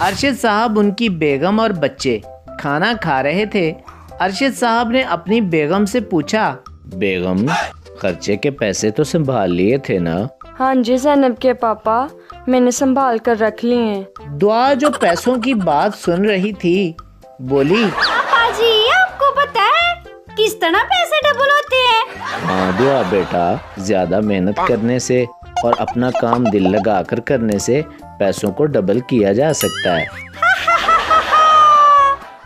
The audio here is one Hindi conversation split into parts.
अरशद साहब, उनकी बेगम और बच्चे खाना खा रहे थे। अरशद साहब ने अपनी बेगम से पूछा, बेगम, खर्चे के पैसे तो संभाल लिए थे ना? हाँ जी ज़ैनब के पापा, मैंने संभाल कर रख लिए हैं। दुआ जो पैसों की बात सुन रही थी बोली, पापा जी, आपको पता है किस तरह पैसे डबल होते हैं? हाँ दुआ बेटा, ज्यादा मेहनत करने से और अपना काम दिल लगा कर करने से पैसों को डबल किया जा सकता है।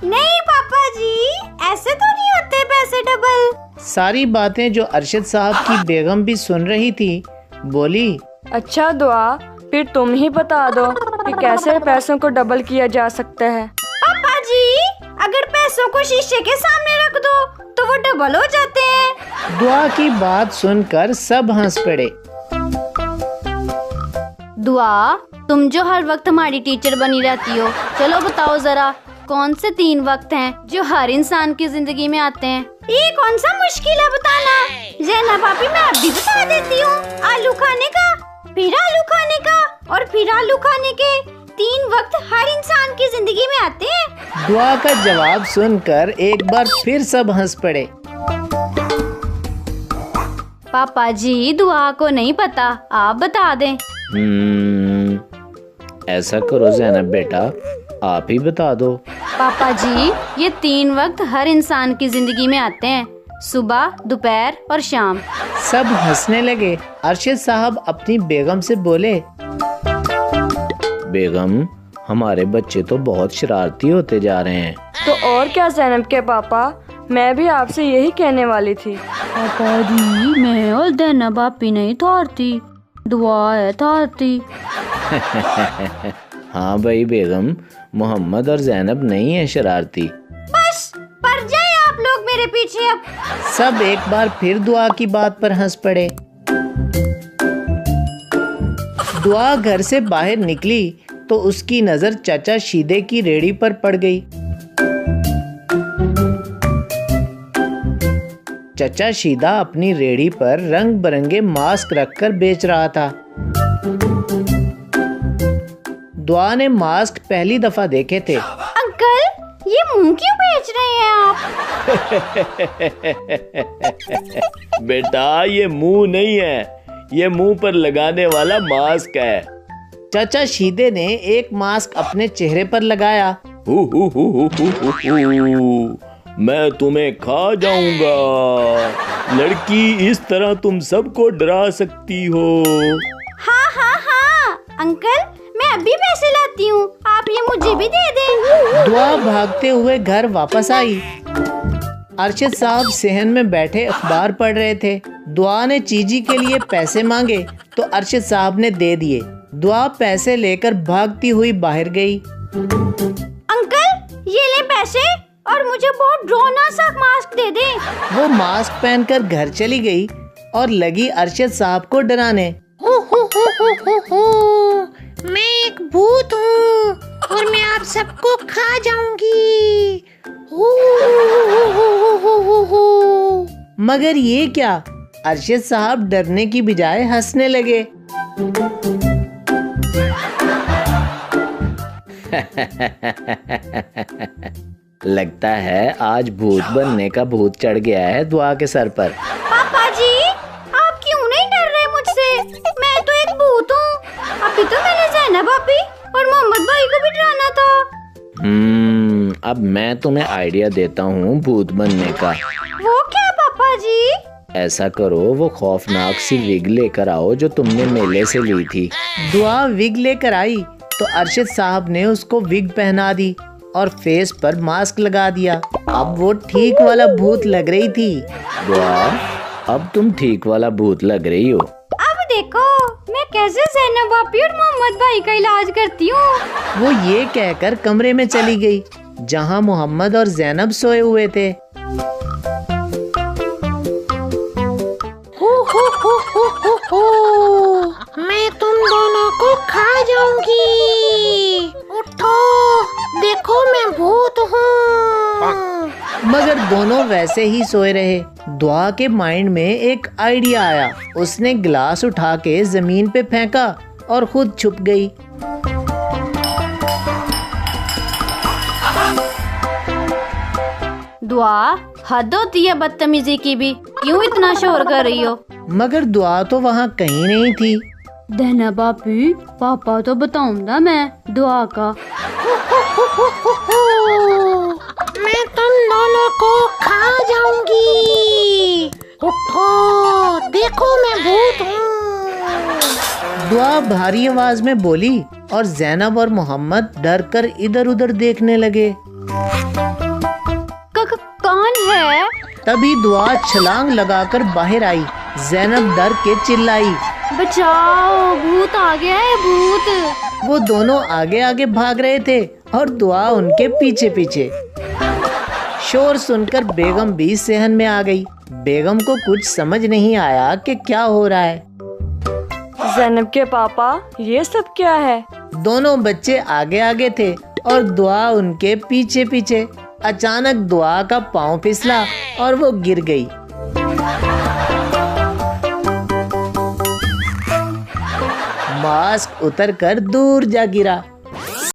नहीं पापा जी, ऐसे तो नहीं होते पैसे डबल। सारी बातें जो अरशद साहब की बेगम भी सुन रही थी बोली, अच्छा दुआ, फिर तुम ही बता दो कि कैसे पैसों को डबल किया जा सकता है। पापा जी, अगर पैसों को शीशे के सामने रख दो तो वो डबल हो जाते हैं। दुआ की बात सुनकर सब हंस पड़े। दुआ, तुम जो हर वक्त हमारी टीचर बनी रहती हो, चलो बताओ जरा, कौन से 3 वक्त हैं जो हर इंसान की जिंदगी में आते हैं? ये कौन सा मुश्किल है बताना। ज़ैनब भाभी, मैं अभी बता देती हूँ। आलू खाने का, फिर आलू खाने का और फिर आलू खाने के 3 वक्त हर इंसान की जिंदगी में आते हैं। दुआ का जवाब सुनकर एक बार फिर सब हंस पड़े। पापा जी, दुआ को नहीं पता, आप बता दें। ऐसा करो ज़ैनब बेटा, आप ही बता दो। पापा जी, ये 3 वक्त हर इंसान की जिंदगी में आते हैं, सुबह, दोपहर और शाम। सब हंसने लगे। अरशद साहब अपनी बेगम से बोले, बेगम, हमारे बच्चे तो बहुत शरारती होते जा रहे हैं। तो और क्या ज़ैनब के पापा, मैं भी आपसे यही कहने वाली थी। पापा जी, मैं और ज़ैनब भाभी नहीं थारती, दुआ है थारती। हाँ भाई बेगम, मोहम्मद और ज़ैनब नहीं है शरारती। बस पड़ जाए आप लोग मेरे पीछे अब। सब एक बार फिर दुआ की बात पर हंस पड़े। दुआ घर से बाहर निकली तो उसकी नजर चाचा शीदे की रेहड़ी पर पड़ गई। चाचा शीदा अपनी रेहड़ी पर रंग बिरंगे मास्क रखकर बेच रहा था। दुआ ने मास्क पहली दफा देखे थे। अंकल, ये मुंह क्यों बेच रहे हैं आप? बेटा, ये मुंह नहीं है, ये मुंह पर लगाने वाला मास्क है। चाचा शीदे ने एक मास्क अपने चेहरे पर लगाया। मैं तुम्हें खा जाऊंगा। लड़की, इस तरह तुम सबको डरा सकती हो। हाँ हाँ हाँ अंकल, मैं अभी पैसे लाती हूँ, आप ये मुझे भी दे दें। दुआ भागते हुए घर वापस आई। अरशद साहब सेहन में बैठे अखबार पढ़ रहे थे। दुआ ने चीजी के लिए पैसे मांगे तो अरशद साहब ने दे दिए। दुआ पैसे लेकर भागती हुई बाहर गई। अंकल, ये ले पैसे और मुझे बहुत डरावना सा मास्क दे दें। वो मास्क पहनकर घर चली गई और लगी अरशद साहब को डराने। मैं एक भूत हूँ और मैं आप सबको खा जाऊंगी। मगर ये क्या? अरशद साहब डरने की बजाय हंसने लगे। लगता है आज भूत बनने का भूत चढ़ गया है दुआ के सर पर। पापा जी, आप क्यों नहीं डर रहे मुझसे? मैं तो एक भूत हूँ। अभी तो मैंने ज़ैनब भाभी और मोहम्मद भाई को भी डराना था। अब मैं तुम्हें आइडिया देता हूँ भूत बनने का। वो क्या पापा जी? ऐसा करो, वो खौफनाक सी विग लेकर आओ जो तुमने मेले से ली थी। दुआ विग लेकर आई तो अरशद साहब ने उसको विग पहना दी और फेस पर मास्क लगा दिया। अब वो ठीक वाला भूत लग रही थी। दुआ, अब तुम ठीक वाला भूत लग रही हो। अब देखो मैं कैसे ज़ैनब भाभी और मोहम्मद भाई का इलाज करती हूँ। वो ये कहकर कमरे में चली गई जहाँ मोहम्मद और ज़ैनब सोए हुए थे। मैं तुम दोनों को खा जाऊंगी। उठो, देखो मैं भूत हूँ। मगर दोनों वैसे ही सोए रहे। दुआ के माइंड में एक आइडिया आया। उसने गिलास उठा के जमीन पे फेंका और खुद छुप गई। दुआ, हद होती है बदतमीजी की भी, क्यों इतना शोर कर रही हो? मगर दुआ तो वहाँ कहीं नहीं थी। दहना बापी, पापा तो बताऊंगा मैं दुआ का। मैं तुम दोनों को खा जाऊंगी। उठो, देखो मैं भूत हूँ। दुआ भारी आवाज में बोली और जैनब और मोहम्मद डर कर इधर उधर देखने लगे। कौन है? तभी दुआ छलांग लगाकर बाहर आई। जैनब डर के चिल्लाई, बचाओ, भूत आ गया है, भूत। वो दोनों आगे आगे भाग रहे थे और दुआ उनके पीछे पीछे। शोर सुनकर बेगम भी सहन में आ गई। बेगम को कुछ समझ नहीं आया कि क्या हो रहा है। जैनब के पापा, ये सब क्या है? दोनों बच्चे आगे आगे थे और दुआ उनके पीछे पीछे। अचानक दुआ का पांव फिसला और वो गिर गई। मास्क उतरकर दूर जा गिरा।